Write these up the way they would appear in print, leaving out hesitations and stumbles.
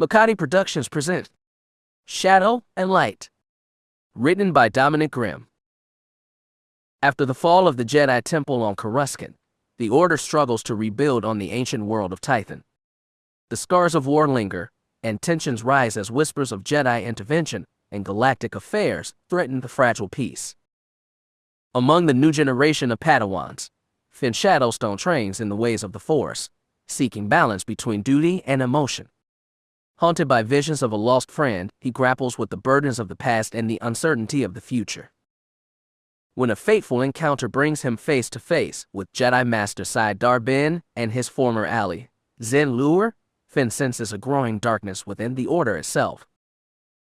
Makati Productions present Shadow and Light, written by Dominic Grimm. After the fall of the Jedi Temple on Coruscant, the Order struggles to rebuild on the ancient world of Tython. The scars of war linger, and tensions rise as whispers of Jedi intervention and galactic affairs threaten the fragile peace. Among the new generation of Padawans, Finn Shadowstone trains in the ways of the Force, seeking balance between duty and emotion. Haunted by visions of a lost friend, he grapples with the burdens of the past and the uncertainty of the future. When a fateful encounter brings him face to face with Jedi Master Dar Ben and his former ally, Zen Lure, Finn senses a growing darkness within the Order itself.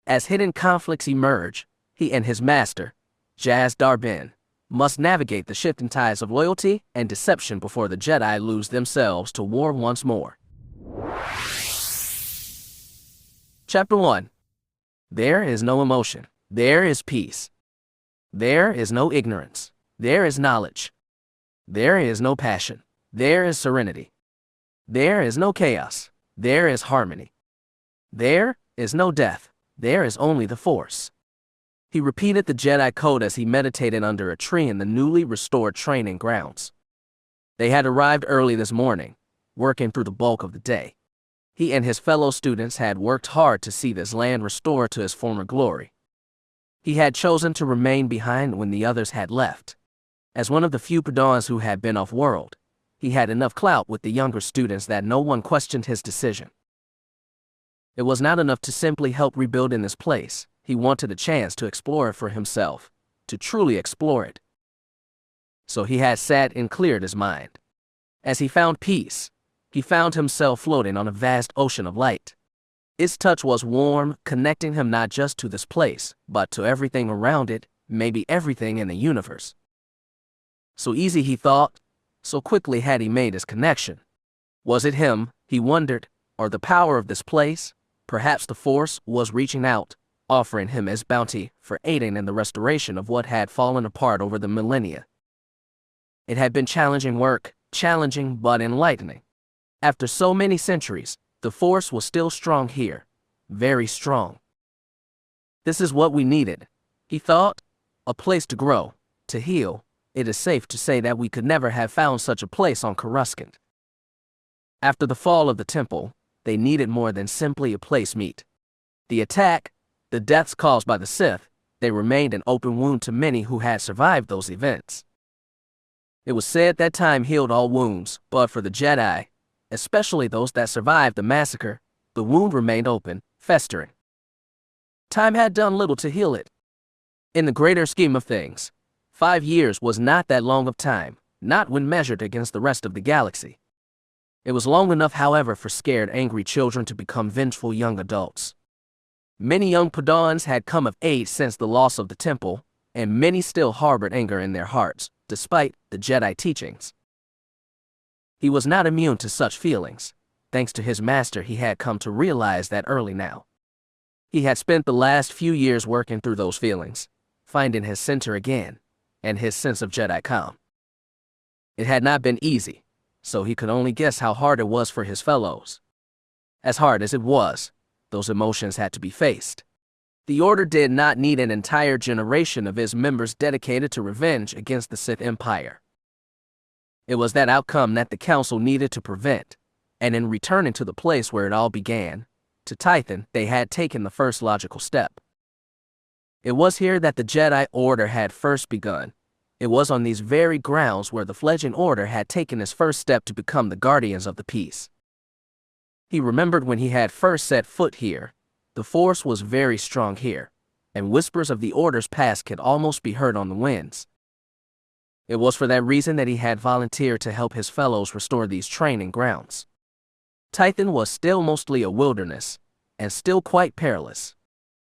As hidden conflicts emerge, he and his master, Dar Ben, must navigate the shifting tides of loyalty and deception before the Jedi lose themselves to war once more. Chapter 1. There is no emotion. There is peace. There is no ignorance. There is knowledge. There is no passion. There is serenity. There is no chaos. There is harmony. There is no death. There is only the Force. He repeated the Jedi Code as he meditated under a tree in the newly restored training grounds. They had arrived early this morning, working through the bulk of the day. He and his fellow students had worked hard to see this land restored to its former glory. He had chosen to remain behind when the others had left. As one of the few Padawans who had been off-world, he had enough clout with the younger students that no one questioned his decision. It was not enough to simply help rebuild in this place. He wanted a chance to explore it for himself, to truly explore it. So he had sat and cleared his mind. As he found peace, he found himself floating on a vast ocean of light. Its touch was warm, connecting him not just to this place, but to everything around it, maybe everything in the universe. So easy, he thought, so quickly had he made his connection. Was it him, he wondered, or the power of this place? Perhaps the Force was reaching out, offering him his bounty for aiding in the restoration of what had fallen apart over the millennia. It had been challenging work, challenging but enlightening. After so many centuries, the Force was still strong here, very strong. This is what we needed, he thought, a place to grow, to heal. It is safe to say that we could never have found such a place on Coruscant. After the fall of the temple, they needed more than simply a place meet. The attack, the deaths caused by the Sith, they remained an open wound to many who had survived those events. It was said that time healed all wounds, but for the Jedi, especially those that survived the massacre, the wound remained open, festering. Time had done little to heal it. In the greater scheme of things, 5 years was not that long of time, not when measured against the rest of the galaxy. It was long enough, however, for scared, angry children to become vengeful young adults. Many young Padawans had come of age since the loss of the temple, and many still harbored anger in their hearts, despite the Jedi teachings. He was not immune to such feelings. Thanks to his master, he had come to realize that early now. He had spent the last few years working through those feelings, finding his center again, and his sense of Jedi calm. It had not been easy, so he could only guess how hard it was for his fellows. As hard as it was, those emotions had to be faced. The Order did not need an entire generation of its members dedicated to revenge against the Sith Empire. It was that outcome that the Council needed to prevent, and in returning to the place where it all began, to Tython, they had taken the first logical step. It was here that the Jedi Order had first begun. It was on these very grounds where the fledgling Order had taken its first step to become the guardians of the peace. He remembered when he had first set foot here, the Force was very strong here, and whispers of the Order's past could almost be heard on the winds. It was for that reason that he had volunteered to help his fellows restore these training grounds. Tython was still mostly a wilderness, and still quite perilous.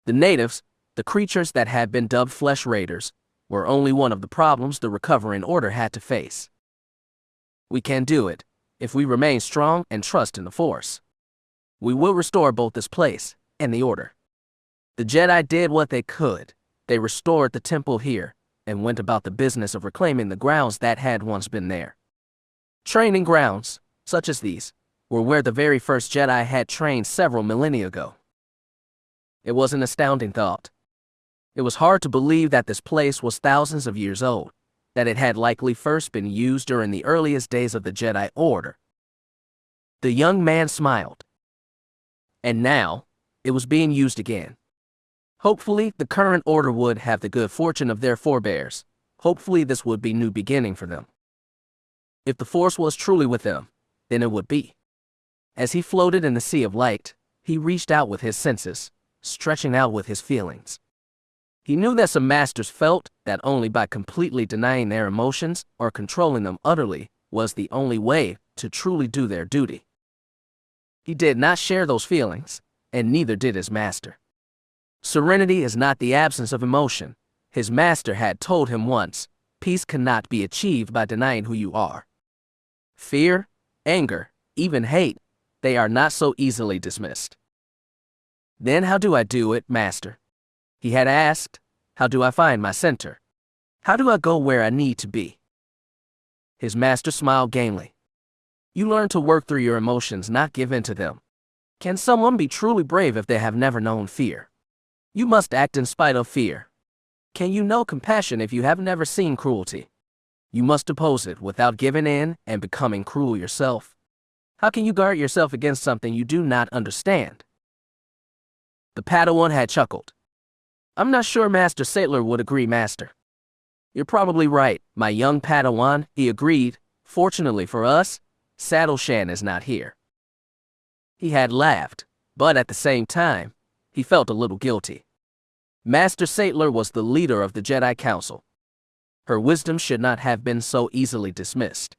The natives, the creatures that had been dubbed flesh raiders, were only one of the problems the recovering Order had to face. We can do it, if we remain strong and trust in the Force. We will restore both this place and the Order. The Jedi did what they could. They restored the temple here, and went about the business of reclaiming the grounds that had once been there. Training grounds, such as these, were where the very first Jedi had trained several millennia ago. It was an astounding thought. It was hard to believe that this place was thousands of years old, that it had likely first been used during the earliest days of the Jedi Order. The young man smiled. And now, it was being used again. Hopefully, the current order would have the good fortune of their forebears. Hopefully, this would be a new beginning for them. If the Force was truly with them, then it would be. As he floated in the sea of light, he reached out with his senses, stretching out with his feelings. He knew that some masters felt that only by completely denying their emotions or controlling them utterly was the only way to truly do their duty. He did not share those feelings, and neither did his master. Serenity is not the absence of emotion. His master had told him once, peace cannot be achieved by denying who you are. Fear, anger, even hate, they are not so easily dismissed. Then how do I do it, master? He had asked, how do I find my center? How do I go where I need to be? His master smiled gamely. You learn to work through your emotions, not give in to them. Can someone be truly brave if they have never known fear? You must act in spite of fear. Can you know compassion if you have never seen cruelty? You must oppose it without giving in and becoming cruel yourself. How can you guard yourself against something you do not understand? The Padawan had chuckled. I'm not sure Master Sailor would agree, Master. You're probably right, my young Padawan, he agreed. Fortunately for us, Saddleshan is not here. He had laughed, but at the same time, he felt a little guilty. Master Sailor was the leader of the Jedi Council. Her wisdom should not have been so easily dismissed.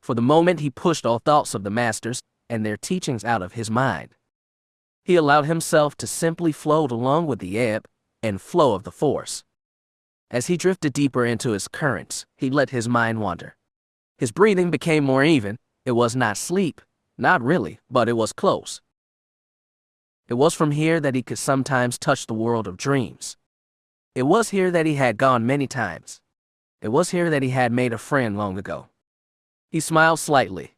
For the moment, he pushed all thoughts of the masters and their teachings out of his mind. He allowed himself to simply float along with the ebb and flow of the Force. As he drifted deeper into its currents, he let his mind wander. His breathing became more even. It was not sleep, not really, but it was close. It was from here that he could sometimes touch the world of dreams. It was here that he had gone many times. It was here that he had made a friend long ago. He smiled slightly.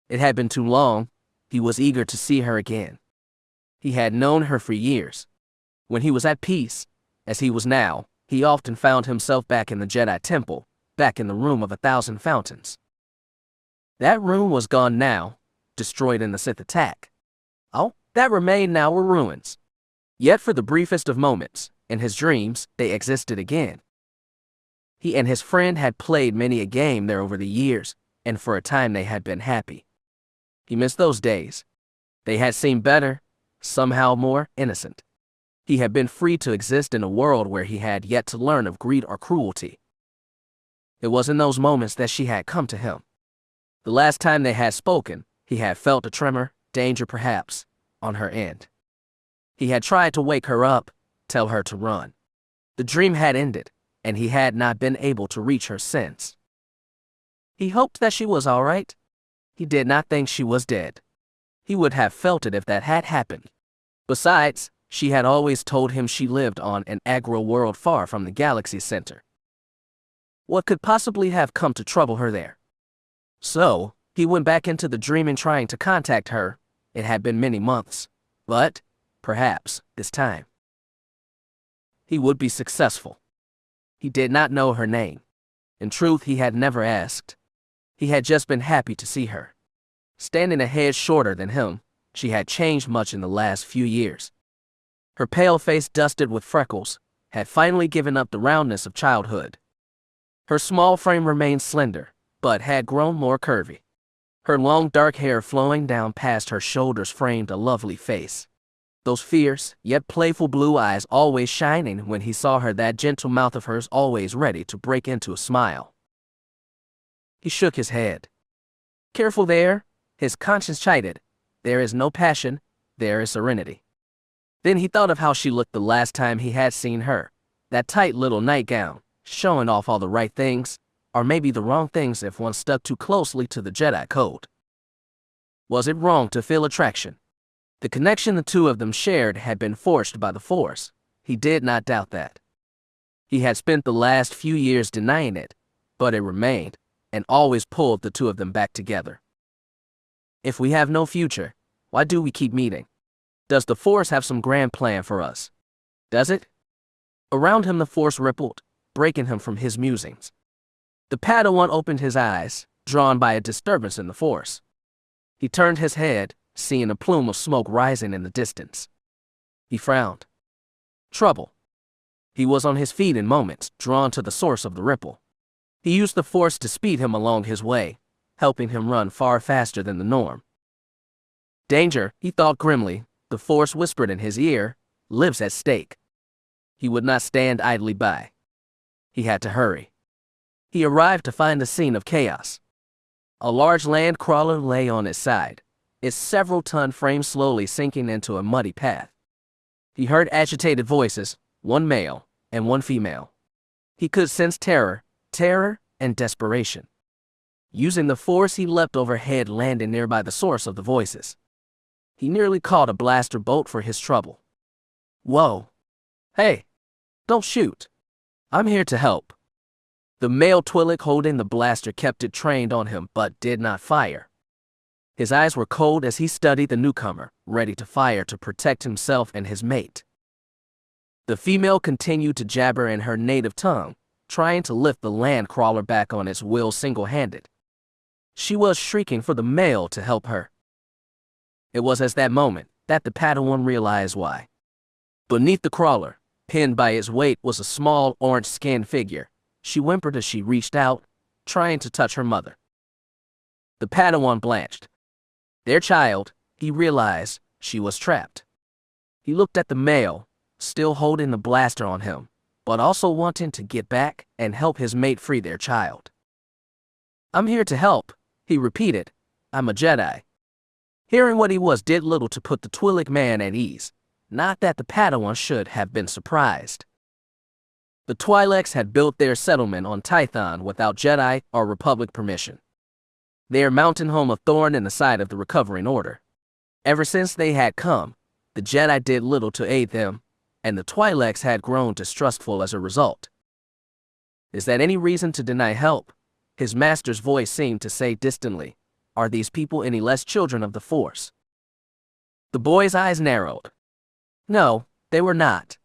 It had been too long. He was eager to see her again. He had known her for years. When he was at peace, as he was now, he often found himself back in the Jedi Temple, back in the Room of 1,000 Fountains. That room was gone now, destroyed in the Sith attack. All that remained now were ruins. Yet for the briefest of moments, in his dreams, they existed again. He and his friend had played many a game there over the years, and for a time they had been happy. He missed those days. They had seemed better, somehow more innocent. He had been free to exist in a world where he had yet to learn of greed or cruelty. It was in those moments that she had come to him. The last time they had spoken, he had felt a tremor, danger perhaps, on her end. He had tried to wake her up, tell her to run. The dream had ended, and he had not been able to reach her since. He hoped that she was all right. He did not think she was dead. He would have felt it if that had happened. Besides, she had always told him she lived on an agro world far from the galaxy's center. What could possibly have come to trouble her there? So, he went back into the dreaming trying to contact her. It had been many months, but, perhaps, this time, he would be successful. He did not know her name. In truth, he had never asked. He had just been happy to see her. Standing a head shorter than him, she had changed much in the last few years. Her pale face, dusted with freckles, had finally given up the roundness of childhood. Her small frame remained slender, but had grown more curvy. Her long dark hair flowing down past her shoulders framed a lovely face. Those fierce, yet playful blue eyes always shining when he saw her, that gentle mouth of hers always ready to break into a smile. He shook his head. Careful there, his conscience chided. There is no passion, there is serenity. Then he thought of how she looked the last time he had seen her. That tight little nightgown, showing off all the right things, or maybe the wrong things if one stuck too closely to the Jedi code. Was it wrong to feel attraction? The connection the two of them shared had been forged by the Force. He did not doubt that. He had spent the last few years denying it, but it remained, and always pulled the two of them back together. If we have no future, why do we keep meeting? Does the Force have some grand plan for us? Does it? Around him the Force rippled, breaking him from his musings. The Padawan opened his eyes, drawn by a disturbance in the Force. He turned his head, seeing a plume of smoke rising in the distance. He frowned. Trouble. He was on his feet in moments, drawn to the source of the ripple. He used the Force to speed him along his way, helping him run far faster than the norm. Danger, he thought grimly. The Force whispered in his ear, lives at stake. He would not stand idly by. He had to hurry. He arrived to find the scene of chaos. A large land crawler lay on its side, its several-ton frame slowly sinking into a muddy path. He heard agitated voices, one male and one female. He could sense terror and desperation. Using the Force, he leapt overhead, landing nearby the source of the voices. He nearly caught a blaster bolt for his trouble. Whoa. Hey, don't shoot. I'm here to help. The male Twi'lek holding the blaster kept it trained on him but did not fire. His eyes were cold as he studied the newcomer, ready to fire to protect himself and his mate. The female continued to jabber in her native tongue, trying to lift the land crawler back on its wheel single-handed. She was shrieking for the male to help her. It was at that moment that the Padawan realized why. Beneath the crawler, pinned by its weight, was a small orange-skinned figure. She whimpered as she reached out, trying to touch her mother. The Padawan blanched. Their child, he realized, she was trapped. He looked at the male, still holding the blaster on him, but also wanting to get back and help his mate free their child. I'm here to help, he repeated. I'm a Jedi. Hearing what he was did little to put the Twi'lek man at ease. Not that the Padawan should have been surprised. The Twi'leks had built their settlement on Tython without Jedi or Republic permission. Their mountain home a thorn in the side of the recovering order. Ever since they had come, the Jedi did little to aid them, and the Twi'leks had grown distrustful as a result. Is that any reason to deny help? His master's voice seemed to say distantly. Are these people any less children of the Force? The boy's eyes narrowed. No, they were not.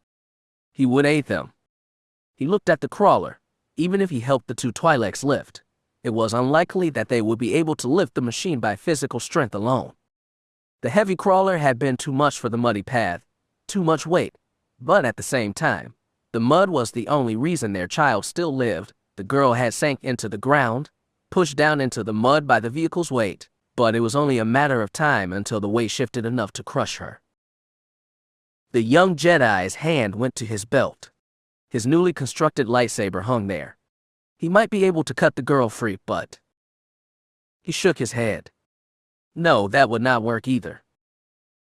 He would aid them. He looked at the crawler. Even if he helped the two Twi'leks lift, it was unlikely that they would be able to lift the machine by physical strength alone. The heavy crawler had been too much for the muddy path, too much weight, but at the same time, the mud was the only reason their child still lived. The girl had sank into the ground, pushed down into the mud by the vehicle's weight, but it was only a matter of time until the weight shifted enough to crush her. The young Jedi's hand went to his belt. His newly constructed lightsaber hung there. He might be able to cut the girl free, but... He shook his head. No, that would not work either.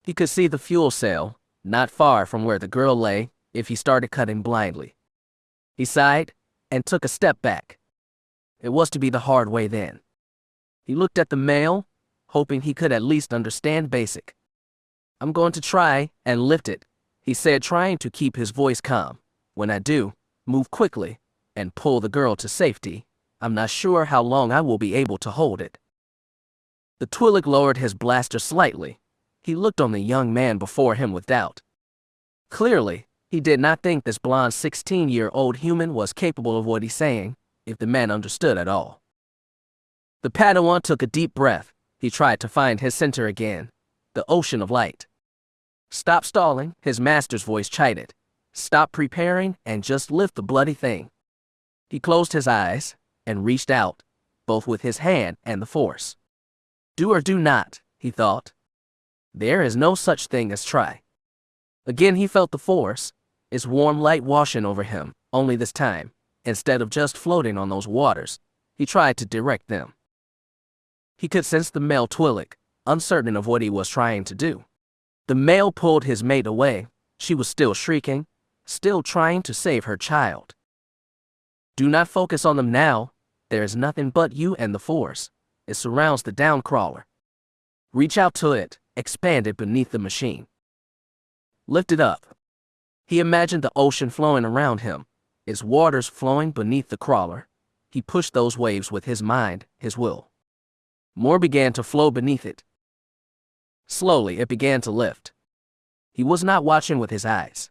He could see the fuel cell, not far from where the girl lay, if he started cutting blindly. He sighed and took a step back. It was to be the hard way then. He looked at the male, hoping he could at least understand basic. I'm going to try and lift it, he said, trying to keep his voice calm. When I do, move quickly and pull the girl to safety. I'm not sure how long I will be able to hold it. The Twi'lek lowered his blaster slightly. He looked on the young man before him with doubt. Clearly, he did not think this blonde 16-year-old human was capable of what he's saying, if the man understood at all. The Padawan took a deep breath. He tried to find his center again, the ocean of light. Stop stalling, his master's voice chided. Stop preparing and just lift the bloody thing. He closed his eyes and reached out, both with his hand and the Force. Do or do not, he thought. There is no such thing as try. Again he felt the Force, its warm light washing over him, only this time, instead of just floating on those waters, he tried to direct them. He could sense the male Twi'lek, uncertain of what he was trying to do. The male pulled his mate away. She was still shrieking, still trying to save her child. Do not focus on them now. There is nothing but you and the Force. It surrounds the down crawler. Reach out to it, expand it beneath the machine. Lift it up. He imagined the ocean flowing around him, its waters flowing beneath the crawler. He pushed those waves with his mind, his will. More began to flow beneath it. Slowly, it began to lift. He was not watching with his eyes.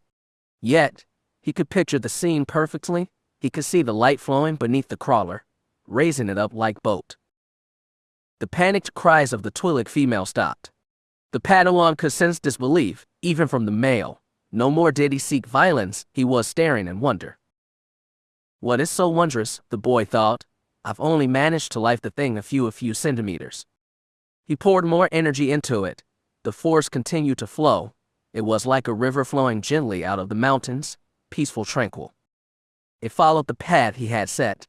Yet, he could picture the scene perfectly. He could see the light flowing beneath the crawler, raising it up like boat. The panicked cries of the Twi'lek female stopped. The Padawan could sense disbelief, even from the male. No more did he seek violence, he was staring in wonder. What is so wondrous, the boy thought. I've only managed to lift the thing a few centimeters. He poured more energy into it. The force continued to flow. It was like a river flowing gently out of the mountains, peaceful, tranquil. It followed the path he had set.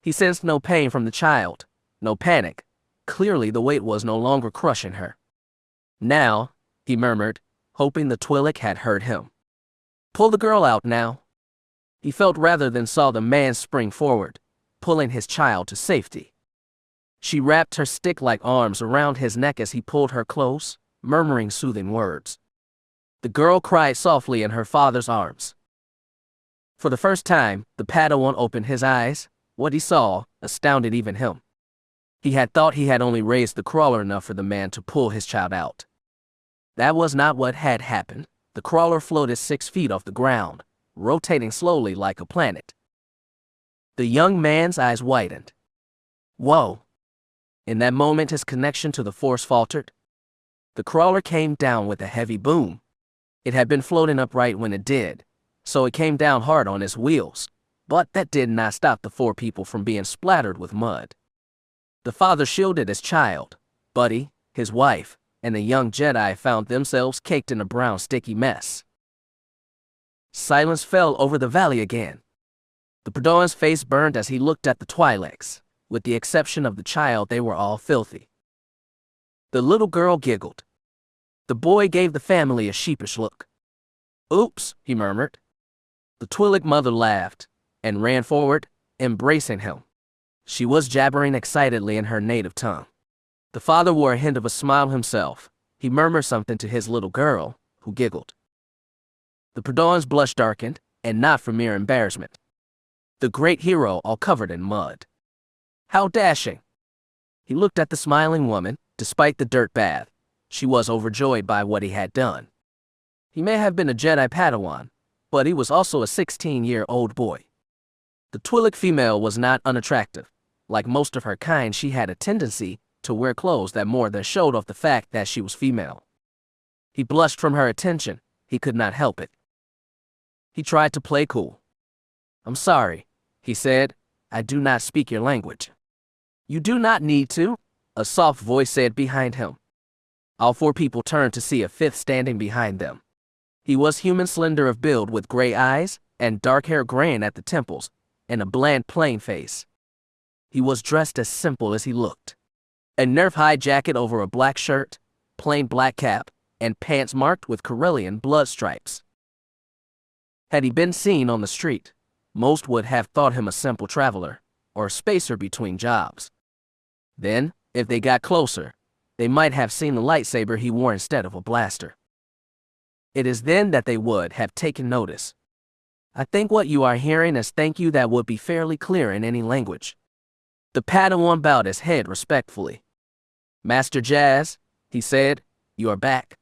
He sensed no pain from the child, no panic. Clearly the weight was no longer crushing her. Now, he murmured, hoping the Twi'lek had heard him. Pull the girl out now. He felt rather than saw the man spring forward, pulling his child to safety. She wrapped her stick-like arms around his neck as he pulled her close, murmuring soothing words. The girl cried softly in her father's arms. For the first time, the Padawan opened his eyes. What he saw astounded even him. He had thought he had only raised the crawler enough for the man to pull his child out. That was not what had happened. The crawler floated 6 feet off the ground, rotating slowly like a planet. The young man's eyes widened. Whoa! In that moment, his connection to the force faltered. The crawler came down with a heavy boom. It had been floating upright when it did, so it came down hard on its wheels. But that did not stop the 4 people from being splattered with mud. The father shielded his child. Buddy, his wife, and the young Jedi found themselves caked in a brown sticky mess. Silence fell over the valley again. The Padawan's face burned as he looked at the Twi'leks. With the exception of the child, they were all filthy. The little girl giggled. The boy gave the family a sheepish look. Oops, he murmured. The Twi'lek mother laughed and ran forward, embracing him. She was jabbering excitedly in her native tongue. The father wore a hint of a smile himself. He murmured something to his little girl, who giggled. The Padawan's blush darkened, and not for mere embarrassment. The great hero all covered in mud. How dashing! He looked at the smiling woman. Despite the dirt bath, she was overjoyed by what he had done. He may have been a Jedi Padawan, but he was also a 16-year-old boy. The Twi'lek female was not unattractive. Like most of her kind, she had a tendency to wear clothes that more than showed off the fact that she was female. He blushed from her attention. He could not help it. He tried to play cool. I'm sorry, he said. I do not speak your language. You do not need to, a soft voice said behind him. All 4 people turned to see a 5th standing behind them. He was human, slender of build, with gray eyes and dark hair graying at the temples, and a bland, plain face. He was dressed as simple as he looked. A Nerf-high jacket over a black shirt, plain black cap, and pants marked with Corellian blood stripes. Had he been seen on the street, most would have thought him a simple traveler, or a spacer between jobs. Then, if they got closer, they might have seen the lightsaber he wore instead of a blaster. It is then that they would have taken notice. I think what you are hearing is thank you that would be fairly clear in any language. The Padawan bowed his head respectfully. Master Jaz, he said, you are back.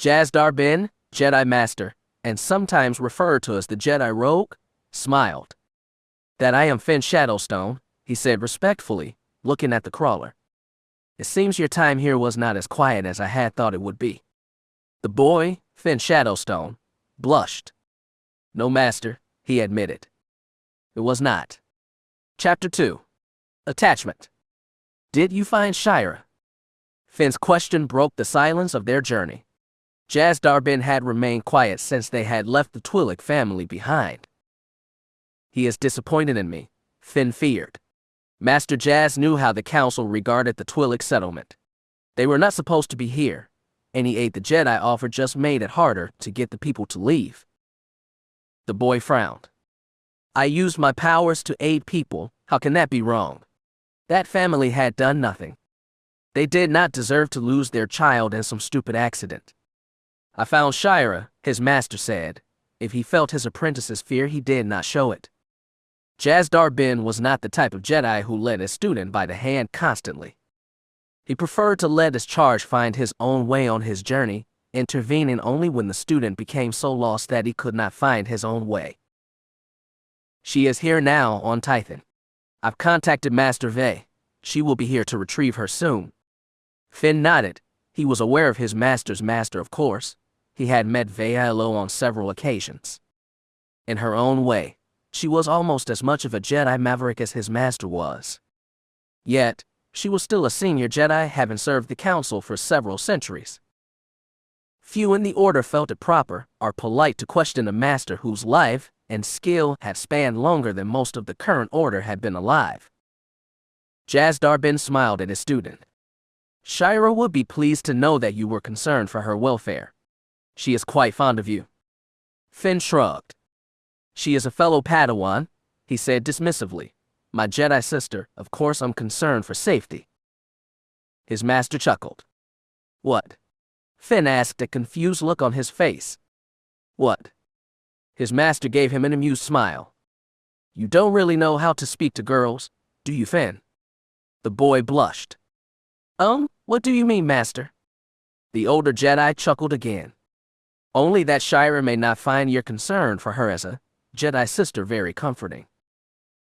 Jaz Darbin, Jedi Master, and sometimes referred to as the Jedi Rogue, smiled. That I am Finn Shadowstone, he said respectfully, looking at the crawler. It seems your time here was not as quiet as I had thought it would be. The boy, Finn Shadowstone, blushed. No, Master, he admitted. It was not. Chapter 2. Attachment. Did you find Shira? Finn's question broke the silence of their journey. Jaz Darbin had remained quiet since they had left the Twi'lek family behind. He is disappointed in me, Finn feared. Master Jaz knew how the council regarded the Twi'lek settlement. They were not supposed to be here. Any aid the Jedi offered just made it harder to get the people to leave. The boy frowned. I used my powers to aid people. How can that be wrong? That family had done nothing. They did not deserve to lose their child in some stupid accident. I found Shira, his master said. If he felt his apprentice's fear, he did not show it. Jaz Darbin was not the type of Jedi who led a student by the hand constantly. He preferred to let his charge find his own way on his journey, intervening only when the student became so lost that he could not find his own way. She is here now on Tython. I've contacted Master Vey. She will be here to retrieve her soon. Finn nodded. He was aware of his master's master, of course. He had met Veylo on several occasions. In her own way, she was almost as much of a Jedi maverick as his master was. Yet, she was still a senior Jedi, having served the Council for several centuries. Few in the Order felt it proper or polite to question a master whose life and skill had spanned longer than most of the current Order had been alive. Jaz Darbin smiled at his student. Shira would be pleased to know that you were concerned for her welfare. She is quite fond of you. Finn shrugged. She is a fellow Padawan, he said dismissively. My Jedi sister, of course I'm concerned for safety. His master chuckled. What? Finn asked, a confused look on his face. What? His master gave him an amused smile. You don't really know how to speak to girls, do you, Finn? The boy blushed. What do you mean, master? The older Jedi chuckled again. Only that Shira may not find your concern for her as a Jedi sister very comforting.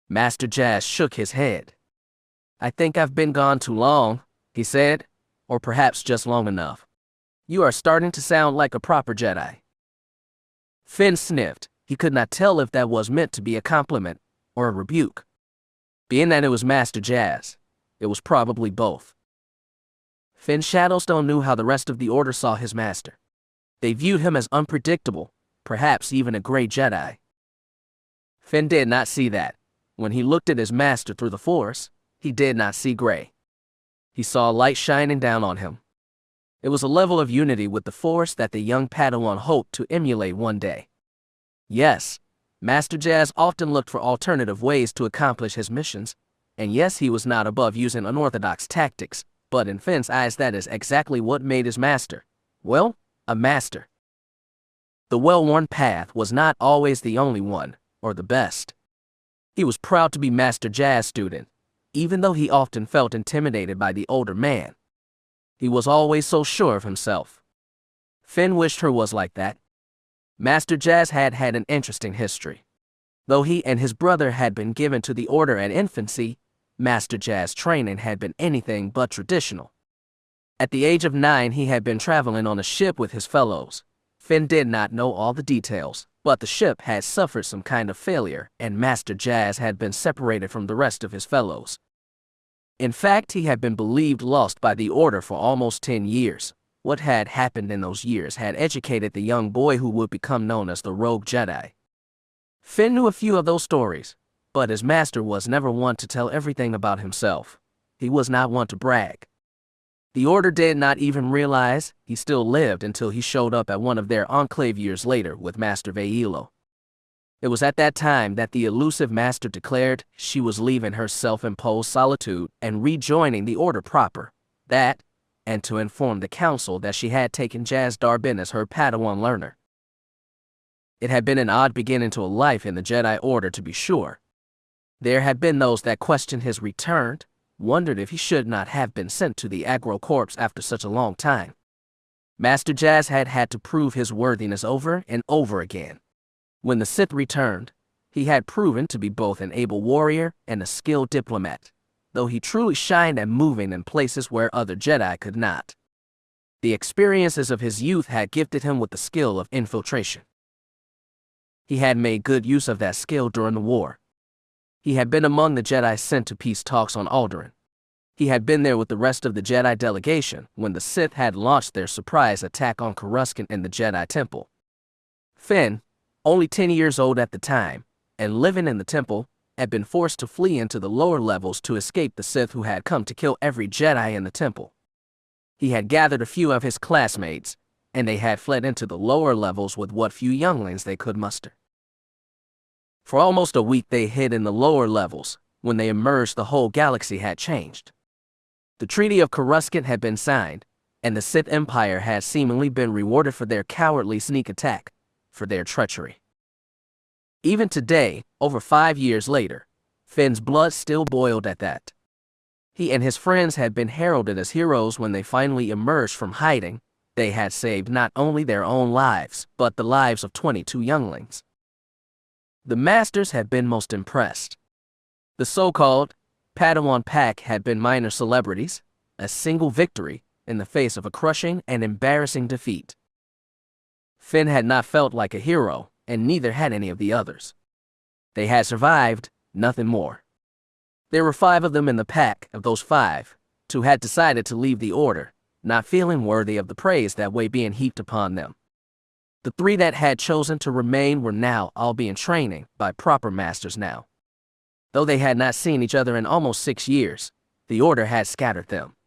Master Jaz shook his head. I think I've been gone too long, he said, or perhaps just long enough. You are starting to sound like a proper Jedi. Finn sniffed. He could not tell if that was meant to be a compliment or a rebuke. Being that it was Master Jaz, it was probably both. Finn Shadowstone knew how the rest of the Order saw his master. They viewed him as unpredictable, perhaps even a gray Jedi. Finn did not see that. When he looked at his master through the Force, he did not see gray. He saw light shining down on him. It was a level of unity with the Force that the young Padawan hoped to emulate one day. Yes, Master Jaz often looked for alternative ways to accomplish his missions, and yes, he was not above using unorthodox tactics, but in Finn's eyes that is exactly what made his master, well, a master. The well-worn path was not always the only one, or the best. He was proud to be Master Jaz's student, even though he often felt intimidated by the older man. He was always so sure of himself. Finn wished her was like that. Master Jaz had had an interesting history. Though he and his brother had been given to the Order at infancy, Master Jaz's training had been anything but traditional. At the age of 9, he had been traveling on a ship with his fellows. Finn did not know all the details, but the ship had suffered some kind of failure, and Master Jaz had been separated from the rest of his fellows. In fact, he had been believed lost by the Order for almost 10 years. What had happened in those years had educated the young boy who would become known as the Rogue Jedi. Finn knew a few of those stories, but his master was never one to tell everything about himself. He was not one to brag. The Order did not even realize he still lived until he showed up at one of their enclave years later with Master Veylo. It was at that time that the elusive master declared she was leaving her self-imposed solitude and rejoining the Order proper, and to inform the Council that she had taken Jaz Darbin as her Padawan learner. It had been an odd beginning to a life in the Jedi Order, to be sure. There had been those that questioned his return, wondered if he should not have been sent to the Aggro Corps after such a long time. Master Jaz had had to prove his worthiness over and over again. When the Sith returned, he had proven to be both an able warrior and a skilled diplomat, though he truly shined at moving in places where other Jedi could not. The experiences of his youth had gifted him with the skill of infiltration. He had made good use of that skill during the war. He had been among the Jedi sent to peace talks on Alderaan. He had been there with the rest of the Jedi delegation when the Sith had launched their surprise attack on Coruscant in the Jedi Temple. Finn, only 10 years old at the time, and living in the temple, had been forced to flee into the lower levels to escape the Sith who had come to kill every Jedi in the temple. He had gathered a few of his classmates, and they had fled into the lower levels with what few younglings they could muster. For almost a week they hid in the lower levels. When they emerged, the whole galaxy had changed. The Treaty of Coruscant had been signed, and the Sith Empire had seemingly been rewarded for their cowardly sneak attack, for their treachery. Even today, over 5 years later, Finn's blood still boiled at that. He and his friends had been heralded as heroes when they finally emerged from hiding. They had saved not only their own lives, but the lives of 22 younglings. The masters had been most impressed. The so-called Padawan pack had been minor celebrities, a single victory in the face of a crushing and embarrassing defeat. Finn had not felt like a hero, and neither had any of the others. They had survived, nothing more. There were 5 of them in the pack. Of those 5, 2 had decided to leave the order, not feeling worthy of the praise that way being heaped upon them. The 3 that had chosen to remain were now all being trained by proper masters now. Though they had not seen each other in almost 6 years, the order had scattered them.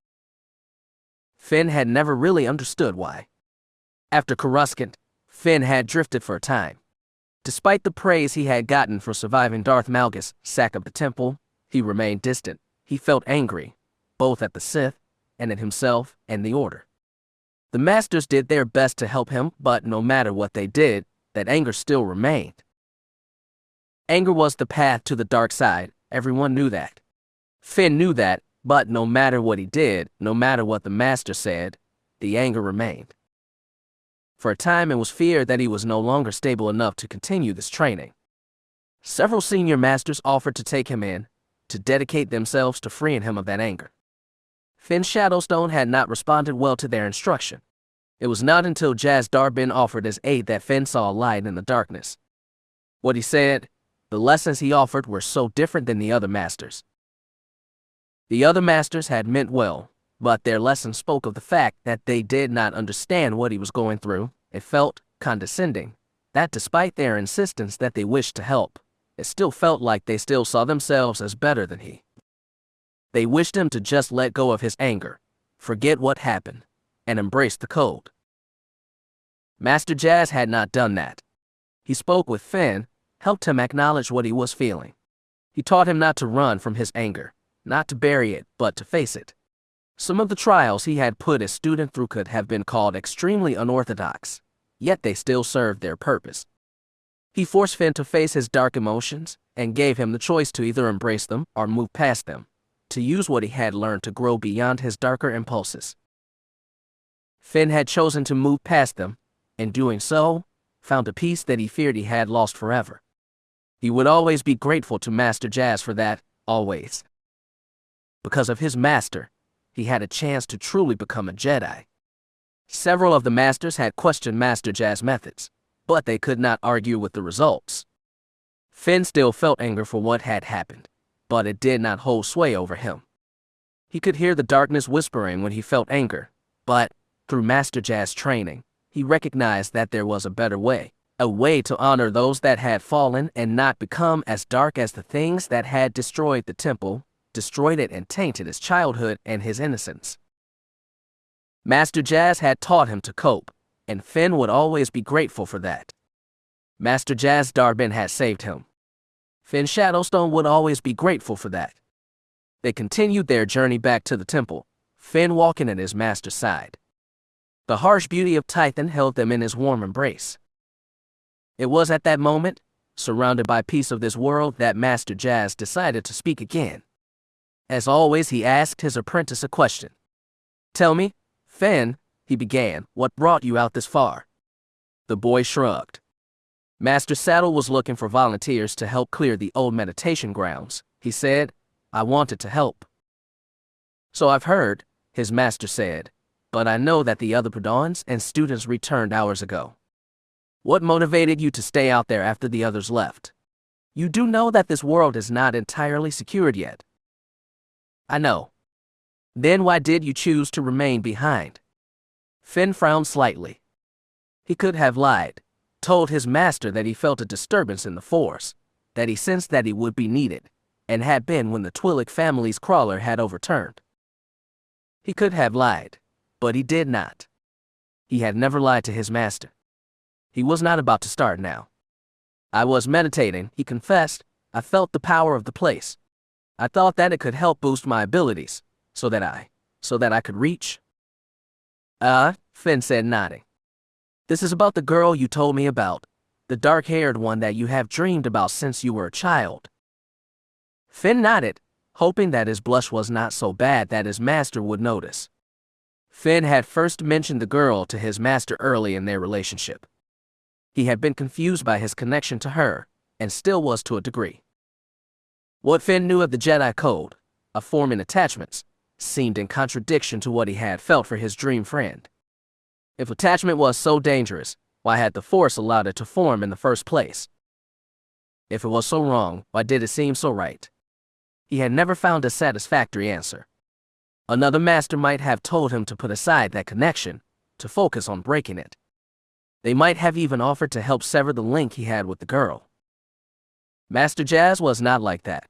Finn had never really understood why. After Coruscant, Finn had drifted for a time. Despite the praise he had gotten for surviving Darth Malgus' sack of the temple, he remained distant. He felt angry, both at the Sith and at himself and the Order. The Masters did their best to help him, but no matter what they did, that anger still remained. Anger was the path to the dark side. Everyone knew that. Finn knew that, but no matter what he did, no matter what the Master said, the anger remained. For a time it was feared that he was no longer stable enough to continue this training. Several senior masters offered to take him in, to dedicate themselves to freeing him of that anger. Finn Shadowstone had not responded well to their instruction. It was not until Jaz Darbin offered his aid that Finn saw a light in the darkness. What he said, the lessons he offered were so different than the other masters. The other masters had meant well, but their lessons spoke of the fact that they did not understand what he was going through. It felt condescending, that despite their insistence that they wished to help, it still felt like they still saw themselves as better than he. They wished him to just let go of his anger, forget what happened, and embrace the code. Master Jaz had not done that. He spoke with Finn, helped him acknowledge what he was feeling. He taught him not to run from his anger, not to bury it, but to face it. Some of the trials he had put his student through could have been called extremely unorthodox, yet they still served their purpose. He forced Finn to face his dark emotions and gave him the choice to either embrace them or move past them, to use what he had learned to grow beyond his darker impulses. Finn had chosen to move past them, and doing so, found a peace that he feared he had lost forever. He would always be grateful to Master Jaz for that, always. Because of his master, he had a chance to truly become a Jedi. Several of the masters had questioned Master Jaz's methods, but they could not argue with the results. Finn still felt anger for what had happened, but it did not hold sway over him. He could hear the darkness whispering when he felt anger, but, through Master Jaz's training, he recognized that there was a better way, a way to honor those that had fallen and not become as dark as the things that had destroyed the temple, destroyed it and tainted his childhood and his innocence. Master Jaz had taught him to cope, and Finn would always be grateful for that. Master Jaz Darbin had saved him. Finn Shadowstone would always be grateful for that. They continued their journey back to the temple, Finn walking at his master's side. The harsh beauty of Tython held them in his warm embrace. It was at that moment, surrounded by peace of this world, that Master Jaz decided to speak again. As always, he asked his apprentice a question. "Tell me, Finn," he began, "what brought you out this far?" The boy shrugged. Master Saddle was looking for volunteers to help clear the old meditation grounds. He said, "I wanted to help." "So I've heard," his master said, "but I know that the other Padawans and students returned hours ago. What motivated you to stay out there after the others left? You do know that this world is not entirely secured yet." "I know." "Then why did you choose to remain behind?" Finn frowned slightly. He could have lied, told his master that he felt a disturbance in the Force, that he sensed that he would be needed, and had been when the Twi'lek family's crawler had overturned. He could have lied, but he did not. He had never lied to his master. He was not about to start now. "I was meditating," he confessed. "I felt the power of the place. I thought that it could help boost my abilities, so that I could reach." Finn said, nodding. "This is about the girl you told me about, the dark-haired one that you have dreamed about since you were a child." Finn nodded, hoping that his blush was not so bad that his master would notice. Finn had first mentioned the girl to his master early in their relationship. He had been confused by his connection to her, and still was to a degree. What Finn knew of the Jedi Code, of forming attachments, seemed in contradiction to what he had felt for his dream friend. If attachment was so dangerous, why had the Force allowed it to form in the first place? If it was so wrong, why did it seem so right? He had never found a satisfactory answer. Another master might have told him to put aside that connection, to focus on breaking it. They might have even offered to help sever the link he had with the girl. Master Jazz was not like that.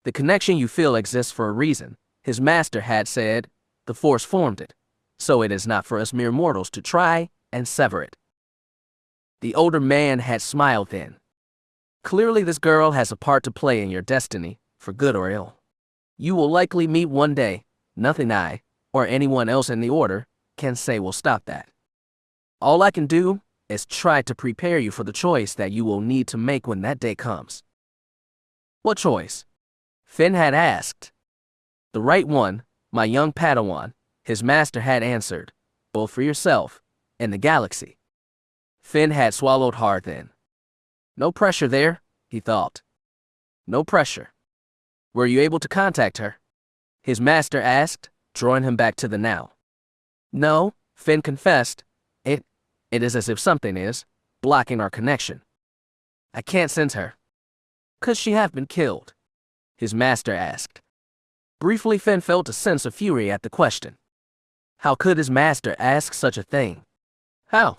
The connection you feel exists for a reason, his master had said. The Force formed it, so it is not for us mere mortals to try and sever it. The older man had smiled then. Clearly this girl has a part to play in your destiny, for good or ill. You will likely meet one day. Nothing I, or anyone else in the Order, can say will stop that. All I can do is try to prepare you for the choice that you will need to make when that day comes. What choice? Finn had asked. The right one, my young Padawan, his master had answered, both for yourself and the galaxy. Finn had swallowed hard then. No pressure there, he thought. No pressure. Were you able to contact her? His master asked, drawing him back to the now. No, Finn confessed. It is as if something is blocking our connection. I can't sense her. Could she have been killed? His master asked. Briefly, Finn felt a sense of fury at the question. How could his master ask such a thing? How?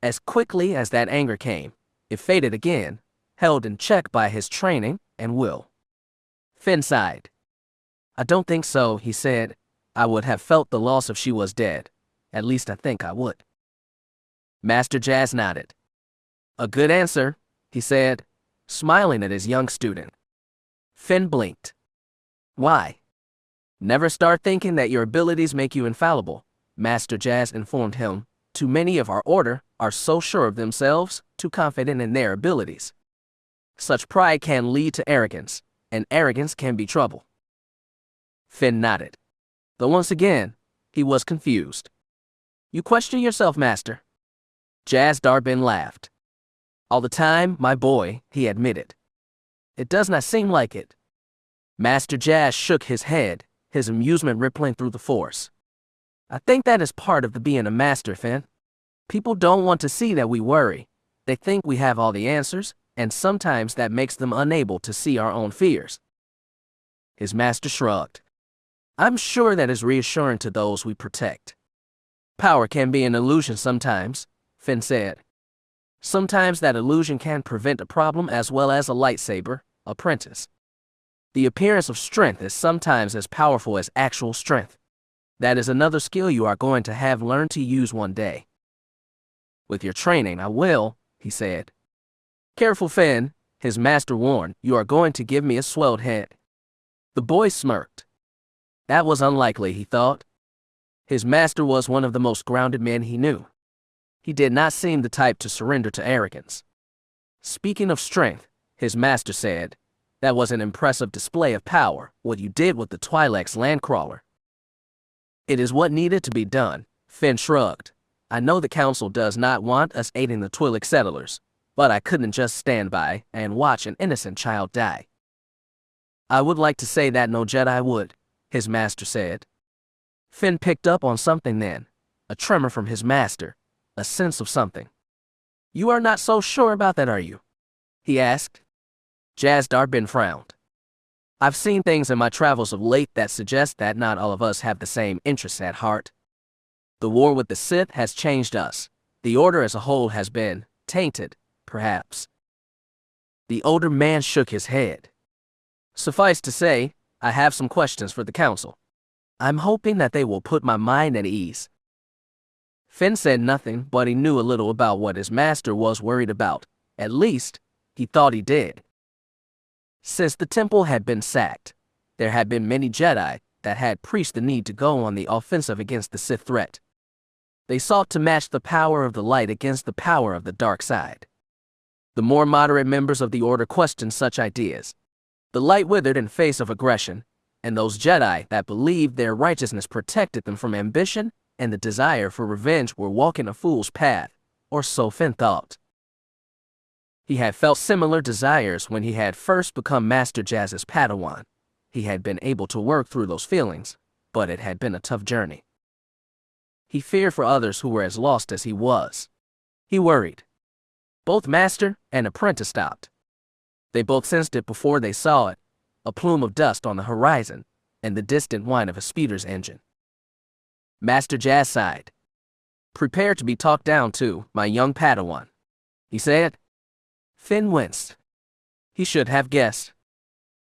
As quickly as that anger came, it faded again, held in check by his training and will. Finn sighed. I don't think so, he said. I would have felt the loss if she was dead. At least I think I would. Master Jazz nodded. A good answer, he said, smiling at his young student. Finn blinked. Why? Never start thinking that your abilities make you infallible, Master Jazz informed him. Too many of our Order are so sure of themselves, too confident in their abilities. Such pride can lead to arrogance, and arrogance can be trouble. Finn nodded. Though once again, he was confused. You question yourself, Master? Jazz Darbin laughed. All the time, my boy, he admitted. It does not seem like it. Master Jazz shook his head, his amusement rippling through the Force. I think that is part of the being a master, Finn. People don't want to see that we worry. They think we have all the answers, and sometimes that makes them unable to see our own fears. His master shrugged. I'm sure that is reassuring to those we protect. Power can be an illusion sometimes, Finn said. Sometimes that illusion can prevent a problem as well as a lightsaber, apprentice. The appearance of strength is sometimes as powerful as actual strength. That is another skill you are going to have learned to use one day. With your training, I will, he said. Careful, Finn, his master warned, you are going to give me a swelled head. The boy smirked. That was unlikely, he thought. His master was one of the most grounded men he knew. He did not seem the type to surrender to arrogance. Speaking of strength, his master said, that was an impressive display of power, what you did with the Twi'leks landcrawler. It is what needed to be done, Finn shrugged. I know the Council does not want us aiding the Twi'lek settlers, but I couldn't just stand by and watch an innocent child die. I would like to say that no Jedi would, his master said. Finn picked up on something then, a tremor from his master, a sense of something. You are not so sure about that, are you? He asked. Jazz Darbin frowned. I've seen things in my travels of late that suggest that not all of us have the same interests at heart. The war with the Sith has changed us. The Order as a whole has been tainted, perhaps. The older man shook his head. Suffice to say, I have some questions for the Council. I'm hoping that they will put my mind at ease. Finn said nothing, but he knew a little about what his master was worried about. At least, he thought he did. Since the temple had been sacked, there had been many Jedi that had preached the need to go on the offensive against the Sith threat. They sought to match the power of the light against the power of the dark side. The more moderate members of the Order questioned such ideas. The light withered in face of aggression, and those Jedi that believed their righteousness protected them from ambition and the desire for revenge were walking a fool's path, or so Finn thought. He had felt similar desires when he had first become Master Jazz's Padawan. He had been able to work through those feelings, but it had been a tough journey. He feared for others who were as lost as he was. He worried. Both master and apprentice stopped. They both sensed it before they saw it, a plume of dust on the horizon, and the distant whine of a speeder's engine. Master Jazz sighed. "Prepare to be talked down to, my young Padawan," he said. Finn winced. He should have guessed.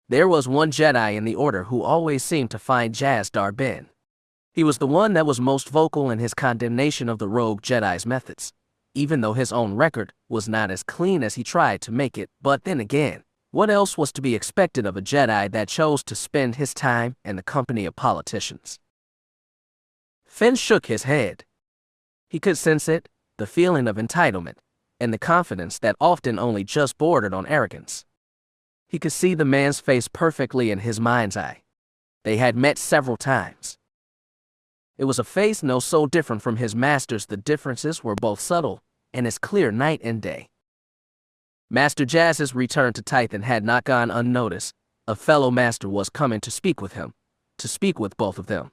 There was one Jedi in the Order who always seemed to find Jazz Darbin. He was the one that was most vocal in his condemnation of the rogue Jedi's methods, even though his own record was not as clean as he tried to make it. But then again, what else was to be expected of a Jedi that chose to spend his time in the company of politicians? Finn shook his head. He could sense it, the feeling of entitlement, and the confidence that often only just bordered on arrogance. He could see the man's face perfectly in his mind's eye. They had met several times. It was a face no so different from his master's. The differences were both subtle and as clear night and day. Master Jazz's return to Tython had not gone unnoticed. A fellow master was coming to speak with him, to speak with both of them.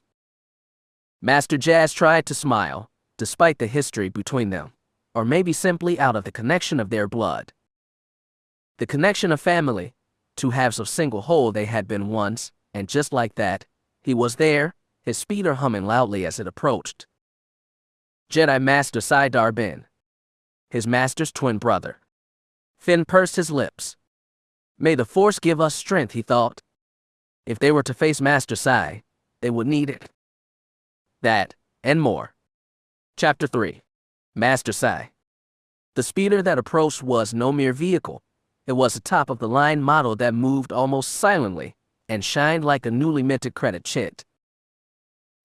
Master Jazz tried to smile, despite the history between them, or maybe simply out of the connection of their blood. The connection of family, two halves of single whole they had been once, and just like that, he was there, his speeder humming loudly as it approached. Jedi Master Sai Darbin, his master's twin brother. Finn pursed his lips. May the Force give us strength, he thought. If they were to face Master Sai, they would need it. That, and more. Chapter 3. Master Sai. The speeder that approached was no mere vehicle. It was a top-of-the-line model that moved almost silently and shined like a newly minted credit chit.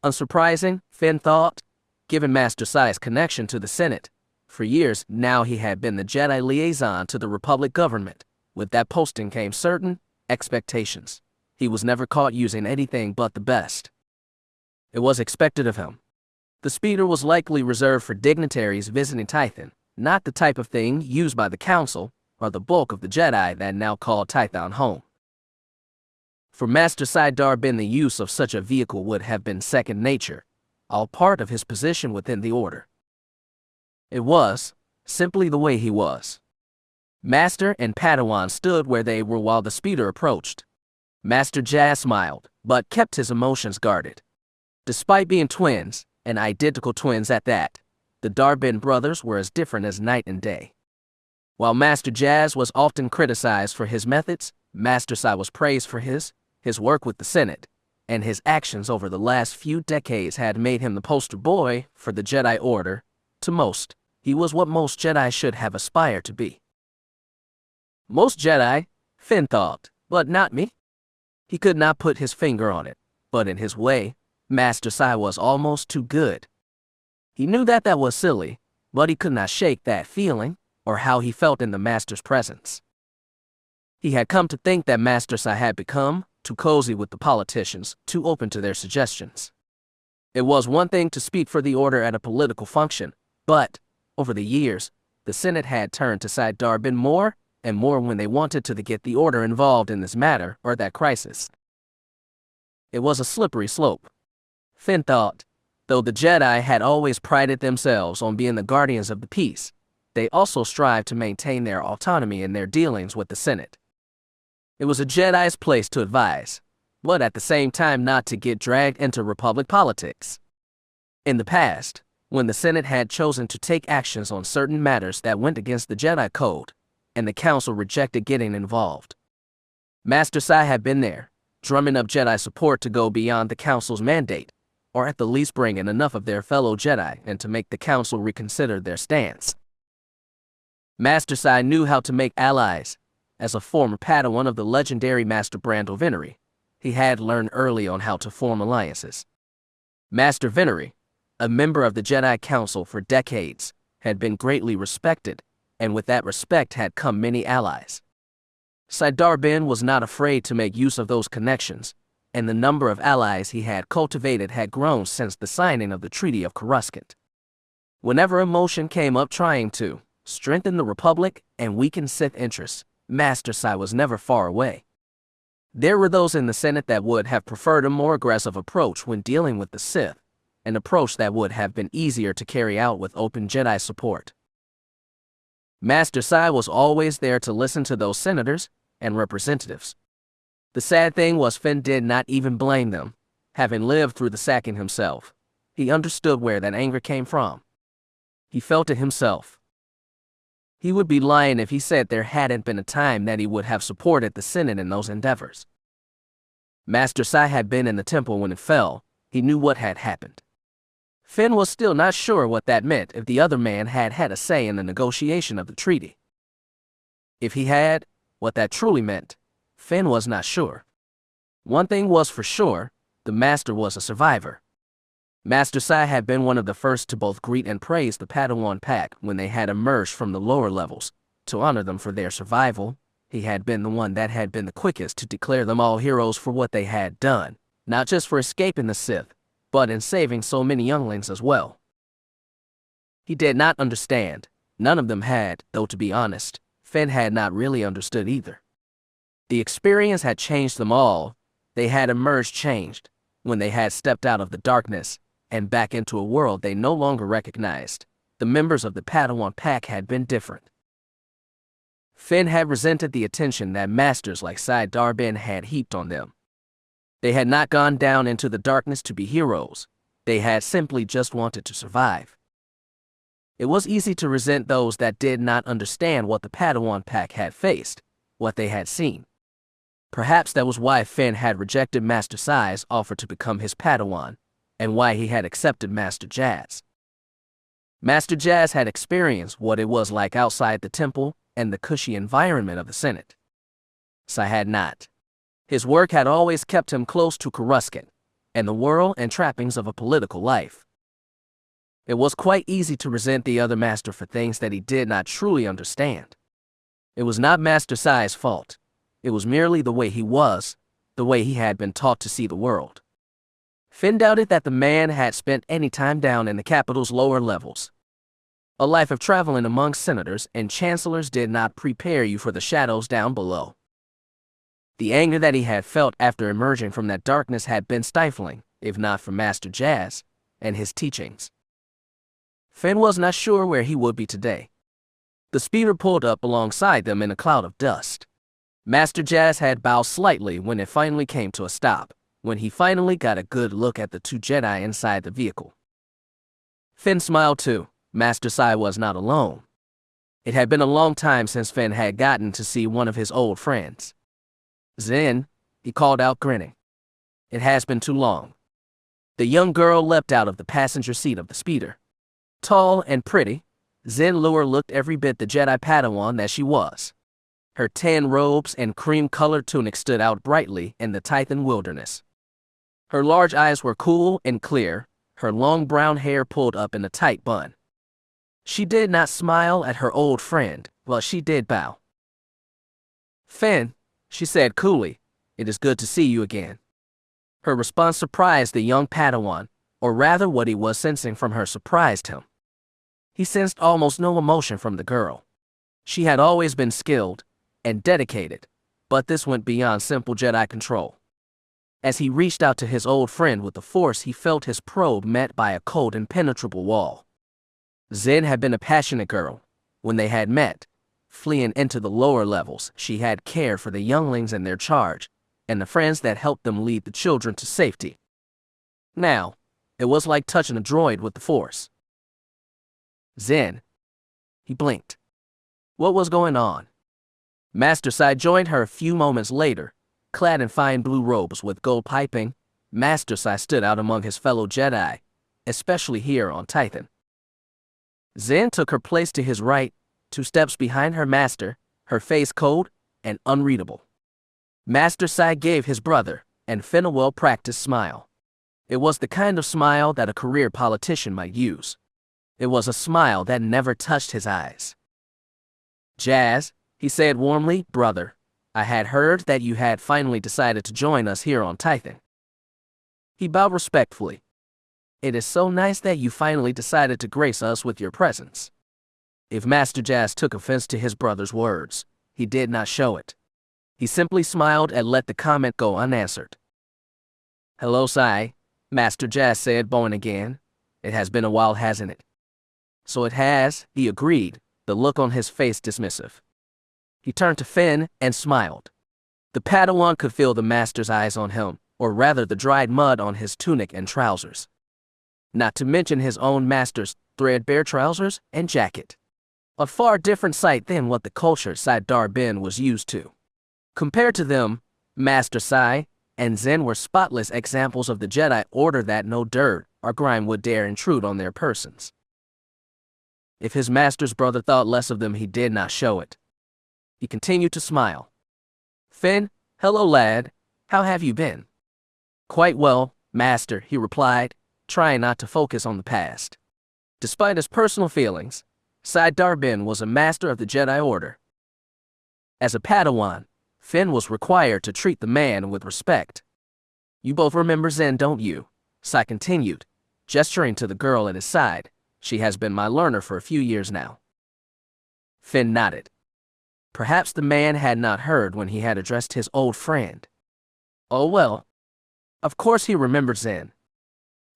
Unsurprising, Finn thought, given Master Sai's connection to the Senate. For years now he had been the Jedi liaison to the Republic government. With that posting came certain expectations. He was never caught using anything but the best. It was expected of him. The speeder was likely reserved for dignitaries visiting Tython, not the type of thing used by the Council or the bulk of the Jedi that now called Tython home. For Master Sai Darbin, the use of such a vehicle would have been second nature, all part of his position within the Order. It was simply the way he was. Master and Padawan stood where they were while the speeder approached. Master Jazz smiled, but kept his emotions guarded. Despite being twins, and identical twins at that, the Darbin brothers were as different as night and day. While Master Jazz was often criticized for his methods, Master Sai was praised for his work with the Senate, and his actions over the last few decades had made him the poster boy for the Jedi Order. To most, he was what most Jedi should have aspired to be. Most Jedi, Finn thought, but not me. He could not put his finger on it, but in his way, Master Sai was almost too good. He knew that was silly, but he could not shake that feeling, or how he felt in the Master's presence. He had come to think that Master Sai had become too cozy with the politicians, too open to their suggestions. It was one thing to speak for the Order at a political function, but, over the years, the Senate had turned to Sai Darbin more and more when they wanted to get the Order involved in this matter or that crisis. It was a slippery slope. Finn thought, though the Jedi had always prided themselves on being the guardians of the peace, they also strived to maintain their autonomy in their dealings with the Senate. It was a Jedi's place to advise, but at the same time not to get dragged into Republic politics. In the past, when the Senate had chosen to take actions on certain matters that went against the Jedi Code, and the Council rejected getting involved, Master Sai had been there, drumming up Jedi support to go beyond the Council's mandate, or at the least bring in enough of their fellow Jedi and to make the Council reconsider their stance. Master Sai knew how to make allies. As a former Padawan of the legendary Master Brando Venery, he had learned early on how to form alliances. Master Venery, a member of the Jedi Council for decades, had been greatly respected, and with that respect had come many allies. Darth was not afraid to make use of those connections, and the number of allies he had cultivated had grown since the signing of the Treaty of Coruscant. Whenever emotion came up trying to strengthen the Republic and weaken Sith interests, Master Sai was never far away. There were those in the Senate that would have preferred a more aggressive approach when dealing with the Sith, an approach that would have been easier to carry out with open Jedi support. Master Sai was always there to listen to those senators and representatives. The sad thing was Finn did not even blame them, having lived through the sacking himself. He understood where that anger came from. He felt it himself. He would be lying if he said there hadn't been a time that he would have supported the Senate in those endeavors. Master Sai had been in the temple when it fell. He knew what had happened. Finn was still not sure what that meant if the other man had had a say in the negotiation of the treaty. If he had, what that truly meant, Finn was not sure. One thing was for sure, the Master was a survivor. Master Sai had been one of the first to both greet and praise the Padawan pack when they had emerged from the lower levels. To honor them for their survival, he had been the one that had been the quickest to declare them all heroes for what they had done, not just for escaping the Sith, but in saving so many younglings as well. He did not understand. None of them had, though to be honest, Finn had not really understood either. The experience had changed them all. They had emerged changed, when they had stepped out of the darkness and back into a world they no longer recognized. The members of the Padawan pack had been different. Finn had resented the attention that masters like Darth had heaped on them. They had not gone down into the darkness to be heroes. They had simply just wanted to survive. It was easy to resent those that did not understand what the Padawan pack had faced, what they had seen. Perhaps that was why Finn had rejected Master Sai's offer to become his Padawan, and why he had accepted Master Jazz. Master Jazz had experienced what it was like outside the temple and the cushy environment of the Senate. Sai had not. His work had always kept him close to Coruscant, and the world and trappings of a political life. It was quite easy to resent the other master for things that he did not truly understand. It was not Master Sai's fault. It was merely the way he was, the way he had been taught to see the world. Finn doubted that the man had spent any time down in the capital's lower levels. A life of traveling among senators and chancellors did not prepare you for the shadows down below. The anger that he had felt after emerging from that darkness had been stifling, if not for Master Jazz and his teachings. Finn was not sure where he would be today. The speeder pulled up alongside them in a cloud of dust. Master Jazz had bowed slightly when it finally came to a stop, when he finally got a good look at the two Jedi inside the vehicle. Finn smiled too. Master Sai was not alone. It had been a long time since Finn had gotten to see one of his old friends. Zen, he called out grinning. It has been too long. The young girl leapt out of the passenger seat of the speeder. Tall and pretty, Zen Lure looked every bit the Jedi Padawan that she was. Her tan robes and cream-colored tunic stood out brightly in the Titan wilderness. Her large eyes were cool and clear, her long brown hair pulled up in a tight bun. She did not smile at her old friend, but she did bow. "Finn," she said coolly, "it is good to see you again." Her response surprised the young Padawan, or rather what he was sensing from her surprised him. He sensed almost no emotion from the girl. She had always been skilled and dedicated, but this went beyond simple Jedi control. As he reached out to his old friend with the Force, he felt his probe met by a cold, impenetrable wall. Zen had been a passionate girl. When they had met, fleeing into the lower levels, she had cared for the younglings in their charge, and the friends that helped them lead the children to safety. Now, it was like touching a droid with the Force. "Zen." He blinked. What was going on? Master Sai joined her a few moments later, clad in fine blue robes with gold piping. Master Sai stood out among his fellow Jedi, especially here on Titan. Zen took her place to his right, 2 steps behind her master, her face cold and unreadable. Master Sai gave his brother and Finn a well-practiced smile. It was the kind of smile that a career politician might use. It was a smile that never touched his eyes. "Jazz," he said warmly, "brother, I had heard that you had finally decided to join us here on Tython. He bowed respectfully. It is so nice that you finally decided to grace us with your presence. If Master Jas took offense to his brother's words, he did not show it. He simply smiled and let the comment go unanswered. Hello, Sai, Master Jas said, bowing again. It has been a while, hasn't it? So it has, he agreed, the look on his face dismissive. He turned to Finn and smiled. The Padawan could feel the Master's eyes on him, or rather the dried mud on his tunic and trousers. Not to mention his own Master's threadbare trousers and jacket. A far different sight than what the culture Sai Darbin was used to. Compared to them, Master Sai and Zen were spotless examples of the Jedi Order that no dirt or grime would dare intrude on their persons. If his master's brother thought less of them, he did not show it. He continued to smile. Finn, hello lad, how have you been? Quite well, master, he replied, trying not to focus on the past. Despite his personal feelings, Sai Darbin was a master of the Jedi Order. As a Padawan, Finn was required to treat the man with respect. You both remember Zen, don't you? Sai continued, gesturing to the girl at his side. She has been my learner for a few years now. Finn nodded. Perhaps the man had not heard when he had addressed his old friend. Oh well. Of course he remembered Zen.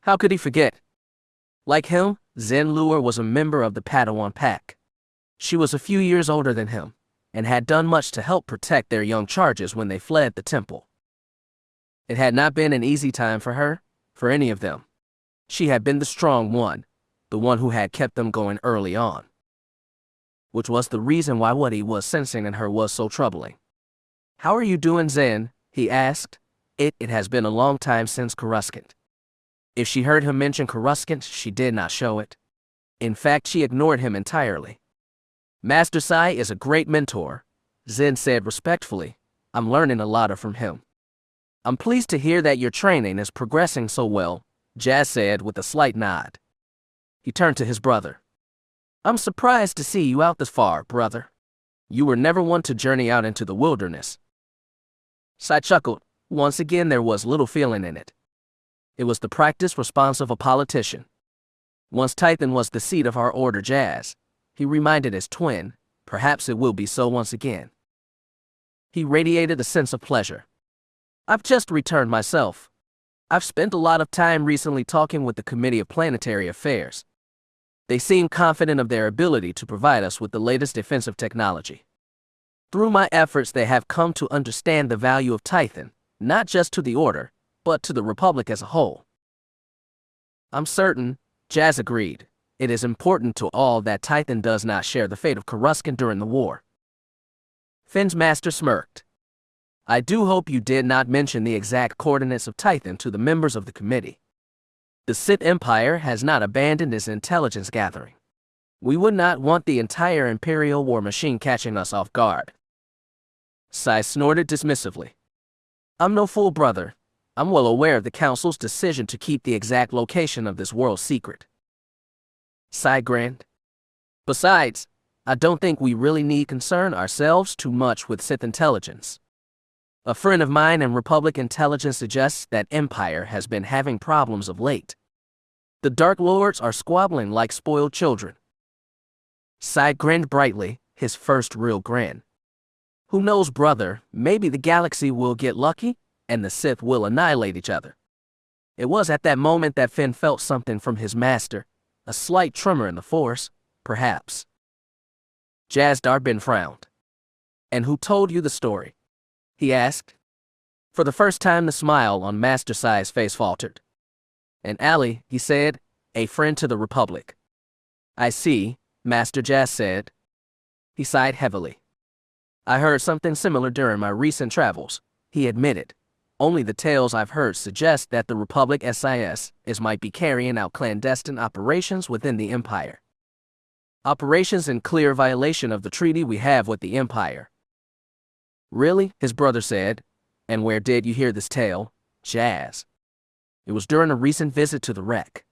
How could he forget? Like him, Zen Lure was a member of the Padawan pack. She was a few years older than him, and had done much to help protect their young charges when they fled the temple. It had not been an easy time for her, for any of them. She had been the strong one, the one who had kept them going early on. Which was the reason why what he was sensing in her was so troubling. How are you doing, Zen? He asked. It has been a long time since Coruscant. If she heard him mention Coruscant, she did not show it. In fact, she ignored him entirely. Master Sai is a great mentor, Zen said respectfully. I'm learning a lot from him. I'm pleased to hear that your training is progressing so well, Jas said with a slight nod. He turned to his brother. I'm surprised to see you out this far, brother. You were never one to journey out into the wilderness. Sai chuckled. Once again there was little feeling in it. It was the practiced response of a politician. Once Tython was the seat of our order, Jas, he reminded his twin, perhaps it will be so once again. He radiated a sense of pleasure. I've just returned myself. I've spent a lot of time recently talking with the Committee of Planetary Affairs. They seem confident of their ability to provide us with the latest defensive technology. Through my efforts, they have come to understand the value of Tython, not just to the Order, but to the Republic as a whole. I'm certain, Jas agreed, it is important to all that Tython does not share the fate of Coruscant during the war. Finn's master smirked. I do hope you did not mention the exact coordinates of Tython to the members of the committee. The Sith Empire has not abandoned its intelligence gathering. We would not want the entire Imperial war machine catching us off guard. Sai snorted dismissively. I'm no fool, brother. I'm well aware of the Council's decision to keep the exact location of this world secret. Sai grinned. Besides, I don't think we really need concern ourselves too much with Sith intelligence. A friend of mine in Republic intelligence suggests that Empire has been having problems of late. The Dark Lords are squabbling like spoiled children. Sai grinned brightly, his first real grin. Who knows, brother, maybe the galaxy will get lucky, and the Sith will annihilate each other. It was at that moment that Finn felt something from his master, a slight tremor in the Force, perhaps. Jas Darbin frowned. And who told you the story? He asked. For the first time, the smile on Master Sai's face faltered. An ally, he said, a friend to the Republic. I see, Master Jas said. He sighed heavily. I heard something similar during my recent travels, he admitted. Only the tales I've heard suggest that the Republic SIS might be carrying out clandestine operations within the Empire. Operations in clear violation of the treaty we have with the Empire. Really? His brother said. And where did you hear this tale, Jas? It was during a recent visit to the wreck.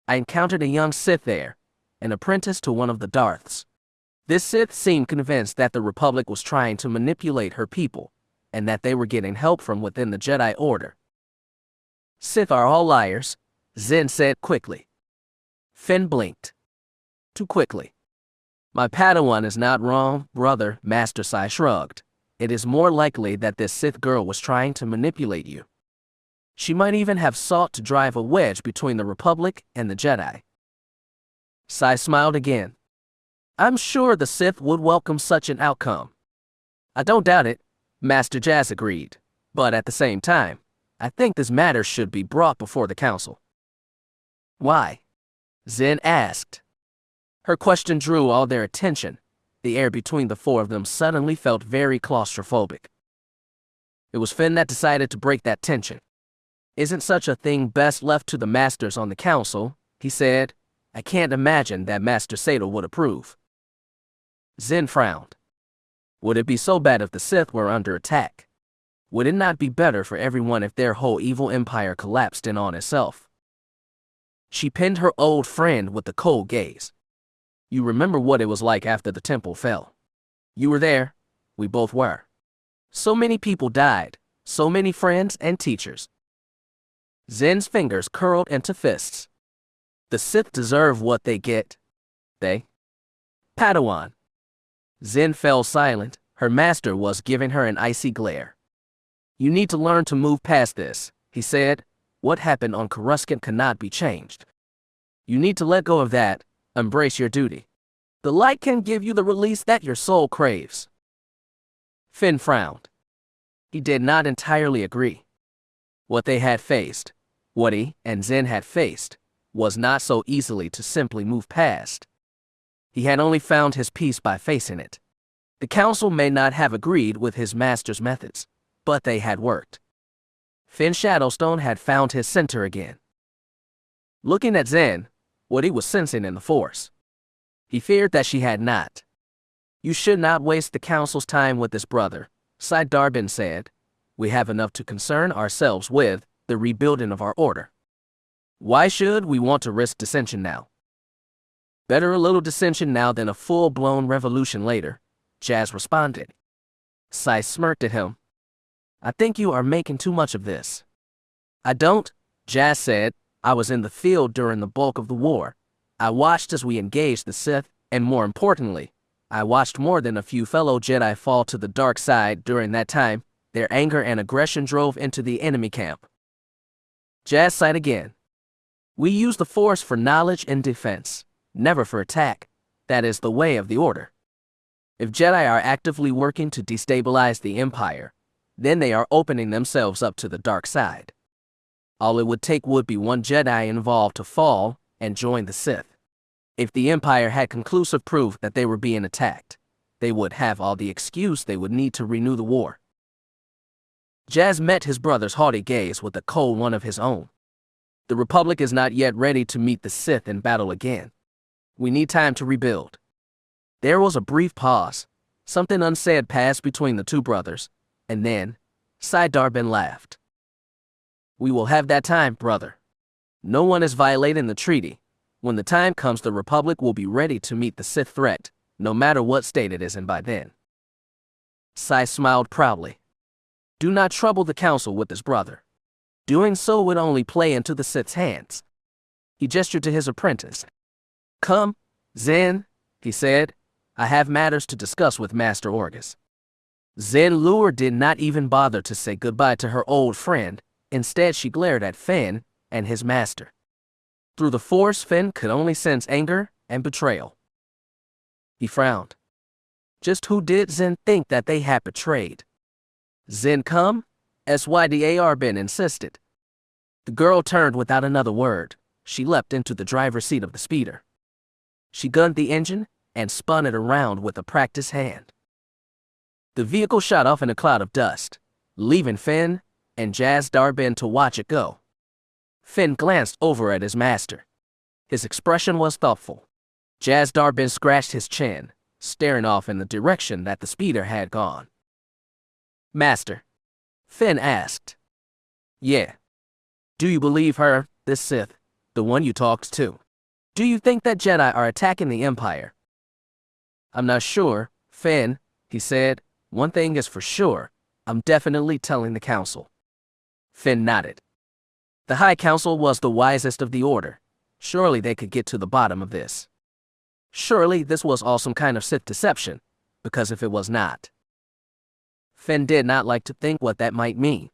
I encountered a young Sith there, an apprentice to one of the Darths. This Sith seemed convinced that the Republic was trying to manipulate her people, and that they were getting help from within the Jedi Order. Sith are all liars, Zen said quickly. Finn blinked. Too quickly. My Padawan is not wrong, brother, Master Sai shrugged. It is more likely that this Sith girl was trying to manipulate you. She might even have sought to drive a wedge between the Republic and the Jedi. Sai smiled again. I'm sure the Sith would welcome such an outcome. I don't doubt it, Master Jazz agreed. But at the same time, I think this matter should be brought before the council. Why? Zen asked. Her question drew all their attention. The air between the four of them suddenly felt very claustrophobic. It was Finn that decided to break that tension. Isn't such a thing best left to the masters on the council? He said. I can't imagine that Master Sato would approve. Zen frowned. Would it be so bad if the Sith were under attack? Would it not be better for everyone if their whole evil empire collapsed in on itself? She pinned her old friend with a cold gaze. You remember what it was like after the temple fell. You were there. We both were. So many people died. So many friends and teachers. Zen's fingers curled into fists. The Sith deserve what they get. They? Padawan. Zen fell silent. Her master was giving her an icy glare. You need to learn to move past this, he said. What happened on Coruscant cannot be changed. You need to let go of that. Embrace your duty. The light can give you the release that your soul craves. Finn frowned. He did not entirely agree. What they had faced, what he and Zen had faced, was not so easily to simply move past. He had only found his peace by facing it. The council may not have agreed with his master's methods, but they had worked. Finn Shadowstone had found his center again. Looking at Zen, what he was sensing in the Force, he feared that she had not. You should not waste the council's time with this brother, Sai Darbin said. We have enough to concern ourselves with, the rebuilding of our order. Why should we want to risk dissension now? Better a little dissension now than a full-blown revolution later, Jazz responded. Sai smirked at him. I think you are making too much of this. I don't, Jazz said. I was in the field during the bulk of the war. I watched as we engaged the Sith, and more importantly, I watched more than a few fellow Jedi fall to the dark side during that time. Their anger and aggression drove into the enemy camp. Jazz sighed again. We use the Force for knowledge and defense, never for attack. That is the way of the Order. If Jedi are actively working to destabilize the Empire, then they are opening themselves up to the dark side. All it would take would be one Jedi involved to fall and join the Sith. If the Empire had conclusive proof that they were being attacked, they would have all the excuse they would need to renew the war. Jazz met his brother's haughty gaze with a cold one of his own. The Republic is not yet ready to meet the Sith in battle again. We need time to rebuild. There was a brief pause. Something unsaid passed between the two brothers, and then Sai Darbin laughed. We will have that time, brother. No one is violating the treaty. When the time comes, the Republic will be ready to meet the Sith threat, no matter what state it is in by then. Sai smiled proudly. Do not trouble the council with this brother. Doing so would only play into the Sith's hands. He gestured to his apprentice. Come, Zen, he said. I have matters to discuss with Master Orgus. Zen Lure did not even bother to say goodbye to her old friend. Instead, she glared at Finn and his master. Through the Force, Finn could only sense anger and betrayal. He frowned. Just who did Zen think that they had betrayed? Zen come? Sydarbin insisted. The girl turned without another word. She leapt into the driver's seat of the speeder. She gunned the engine and spun it around with a practiced hand. The vehicle shot off in a cloud of dust, leaving Finn and Jazz Darbin to watch it go. Finn glanced over at his master. His expression was thoughtful. Jazz Darbin scratched his chin, staring off in the direction that the speeder had gone. Master, Finn asked. Yeah. Do you believe her, this Sith, the one you talked to? Do you think that Jedi are attacking the Empire? I'm not sure, Finn, he said. One thing is for sure. I'm definitely telling the council. Finn nodded. The High Council was the wisest of the Order. Surely they could get to the bottom of this. Surely this was all some kind of Sith deception, because if it was not. Finn did not like to think what that might mean.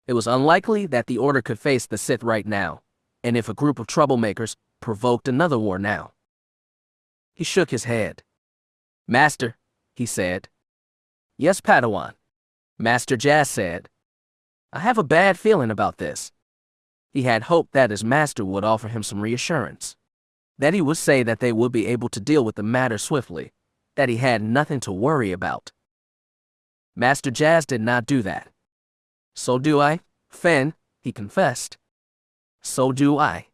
It was unlikely that the Order could face the Sith right now, and if a group of troublemakers provoked another war now. He shook his head. Master, he said. Yes, Padawan. Master Jas said. I have a bad feeling about this. He had hoped that his master would offer him some reassurance. That he would say that they would be able to deal with the matter swiftly, that he had nothing to worry about. Master Jas did not do that. So do I, Finn, he confessed. So do I.